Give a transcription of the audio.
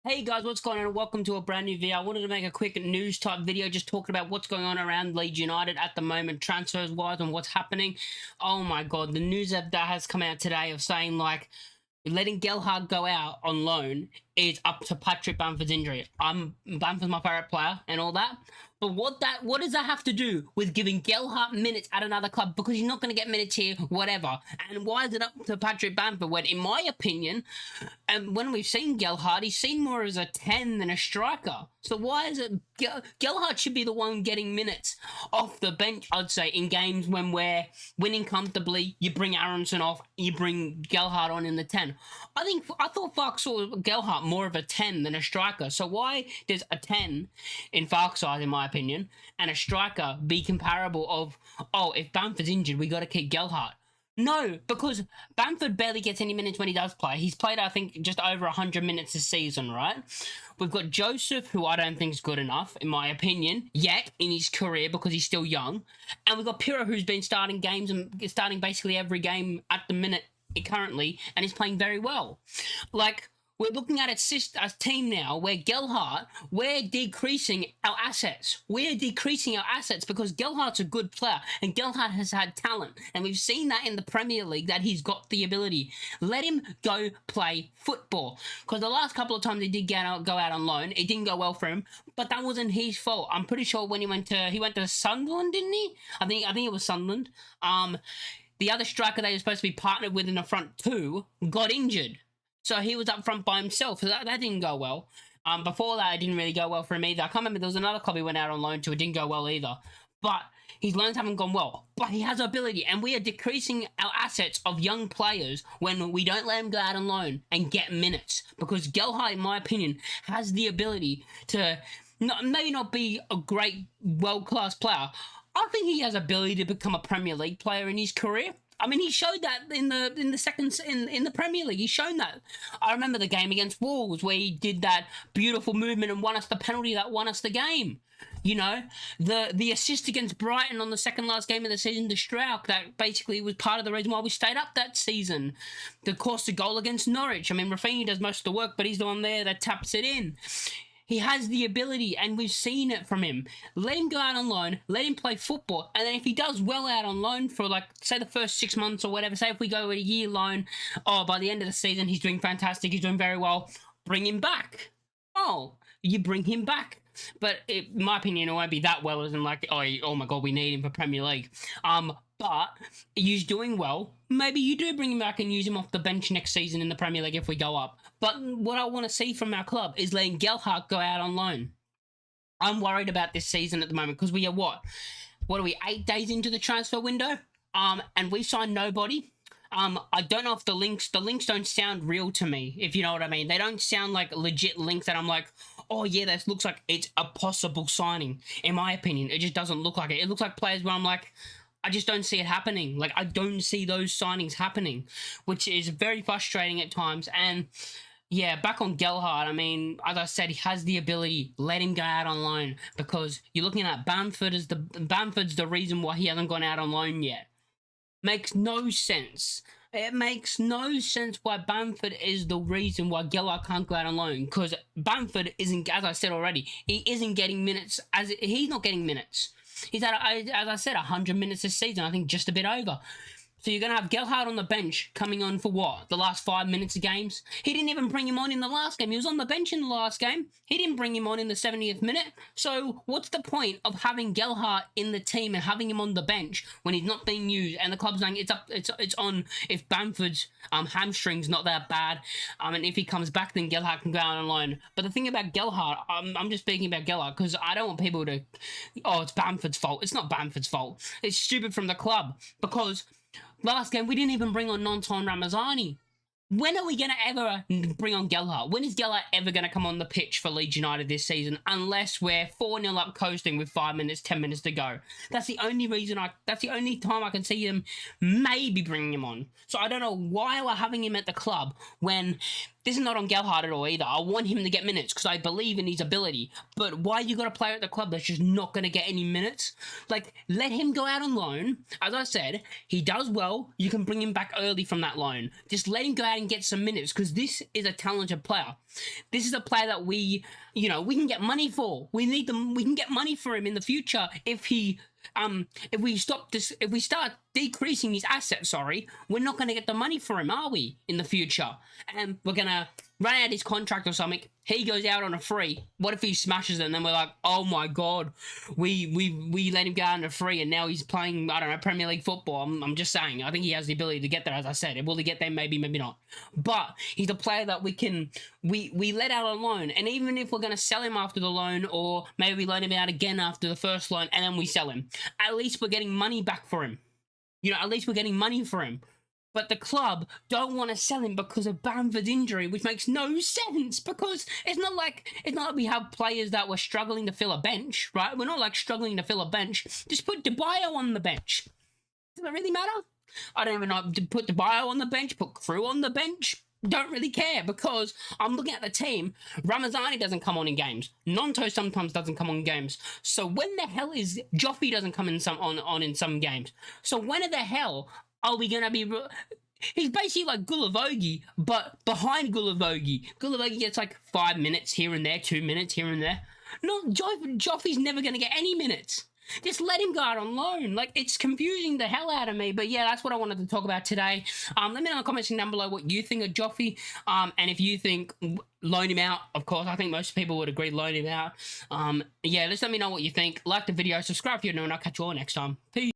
Hey guys, what's going on? Welcome to a brand new video. I wanted to make a quick news type video just talking about what's going on around Leeds United at the moment, transfers wise, and what's happening. Oh my god, the news that has come out today of saying like letting Gelhardt go out on loan is up to Patrick Bamford's injury. Bamford's my favourite player and all that. But what does that have to do with giving Gelhardt minutes at another club? Because he's not going to get minutes here, whatever. And why is it up to Patrick Bamford when, in my opinion, and when we've seen Gelhardt, he's seen more as a 10 than a striker. So why is it Gelhardt should be the one getting minutes off the bench, I'd say, in games when we're winning comfortably. You bring Aronson off, you bring Gelhardt on in the 10. I thought Fark saw Gelhardt more of a 10 than a striker. So why does a 10 in Fark's eyes, in my opinion, and a striker be comparable of, oh, if Bamford's injured, we got to keep Gelhardt? No, because Bamford barely gets any minutes when he does play. He's played, I think, just over 100 minutes this season, right? We've got Joseph, who I don't think is good enough, in my opinion, yet in his career because he's still young. And we've got Piro, who's been starting games and starting basically every game at the minute currently, and is playing very well. Like, we're looking at a team now where Gelhardt, we're decreasing our assets. We're decreasing our assets because Gelhardt's a good player and Gelhardt has had talent. And we've seen that in the Premier League, that he's got the ability. Let him go play football. Because the last couple of times he did go out on loan, it didn't go well for him, but that wasn't his fault. I'm pretty sure when he went to Sunderland, didn't he? I think it was Sunderland. The other striker they were supposed to be partnered with in the front two got injured. So he was up front by himself. So that didn't go well. Before that, it didn't really go well for him either. I can't remember. There was another club he went out on loan to. It didn't go well either. But his loans haven't gone well. But he has ability. And we are decreasing our assets of young players when we don't let him go out on loan and get minutes. Because Gelhardt, in my opinion, has the ability to maybe not be a great world-class player. I think he has ability to become a Premier League player in his career. I mean, he showed that in the Premier League. He's shown that. I remember the game against Wolves where he did that beautiful movement and won us the penalty that won us the game. You know, the assist against Brighton on the second last game of the season to Strauch, that basically was part of the reason why we stayed up that season. Of course, the goal against Norwich. I mean, Rafinha does most of the work, but he's the one there that taps it in. He has the ability, and we've seen it from him. Let him go out on loan, let him play football, and then if he does well out on loan for, like, say the first 6 months or whatever, say if we go with a year loan, oh, by the end of the season, he's doing fantastic, he's doing very well, bring him back. Oh, you bring him back. But in my opinion, it won't be that well, as in like, oh my God, we need him for Premier League. But he's doing well. Maybe you do bring him back and use him off the bench next season in the Premier League if we go up. But what I want to see from our club is letting Gelhardt go out on loan. I'm worried about this season at the moment because we are what are we, 8 days into the transfer window? And we signed nobody. I don't know if the links don't sound real to me, if you know what I mean. They don't sound like legit links that I'm like, oh yeah, that looks like it's a possible signing. In my opinion, it just doesn't look like it. It looks like players where I'm like, I just don't see it happening. Like, I don't see those signings happening, which is very frustrating at times. And yeah, back on Gelhardt, I mean, as I said, he has the ability. Let him go out on loan, because you're looking at Bamford's the reason why he hasn't gone out on loan yet. Makes no sense. It makes no sense why Bamford is the reason why Gelhardt can't go out on loan, because Bamford isn't, as I said already, he isn't getting minutes. He's not getting minutes. He's at, as I said, 100 minutes this season, I think just a bit over. So you're going to have Gelhardt on the bench coming on for what? The last 5 minutes of games? He didn't even bring him on in the last game. He was on the bench in the last game. He didn't bring him on in the 70th minute. So what's the point of having Gelhardt in the team and having him on the bench when he's not being used? And the club's saying it's on if Bamford's hamstring's not that bad. And if he comes back, then Gelhardt can go out on loan. But the thing about Gelhardt, I'm just speaking about Gelhardt because I don't want people to, oh, it's Bamford's fault. It's not Bamford's fault. It's stupid from the club, because last game, we didn't even bring on Nonton Ramazani. When are we going to ever bring on Gelhardt? When is Gelhardt ever going to come on the pitch for Leeds United this season? Unless we're 4-0 up coasting with 5 minutes, 10 minutes to go. That's the only reason that's the only time I can see him maybe bringing him on. So I don't know why we're having him at the club when this is not on Gelhardt at all either. I want him to get minutes because I believe in his ability. But why you got a player at the club that's just not going to get any minutes? Like, let him go out on loan. As I said, he does well. You can bring him back early from that loan. Just let him go out and get some minutes because this is a talented player. This is a player that we can get money for. We need them. We can get money for him in the future if we start decreasing his assets, we're not going to get the money for him, are we, in the future? And we're going to run out his contract or something. He goes out on a free. What if he smashes it and then we're like, oh my God, we let him go on a free and now he's playing, I don't know, Premier League football. I'm just saying, I think he has the ability to get there, as I said. Will he get there? Maybe, maybe not. But he's a player that we let out on loan. And even if we're going to sell him after the loan, or maybe we loan him out again after the first loan and then we sell him, at least we're getting money back for him. At least we're getting money for him. But the club don't want to sell him because of Bamford's injury, which makes no sense, because it's not like we have players that were struggling to fill a bench, right? We're not like struggling to fill a bench. Just put DeBio on the bench. Does it really matter? I don't even know. Put DeBio on the bench, put Crew on the bench. Don't really care, because I'm looking at the team. Ramazani doesn't come on in games. Nonto sometimes doesn't come on games. So when the hell is Joffy doesn't come in in some games? So when the hell are we gonna be? He's basically like Gulavogi, but behind Gulavogi. Gulavogi gets like 5 minutes here and there, 2 minutes here and there. No, Joffy's never gonna get any minutes. Just let him go out on loan. Like, it's confusing the hell out of me. But yeah, that's what I wanted to talk about today. Let me know in the comments down below what you think of Joffy. And if you think loan him out, of course, I think most people would agree loan him out. Yeah, just let me know what you think. Like the video, subscribe if you're new, and I'll catch you all next time. Peace.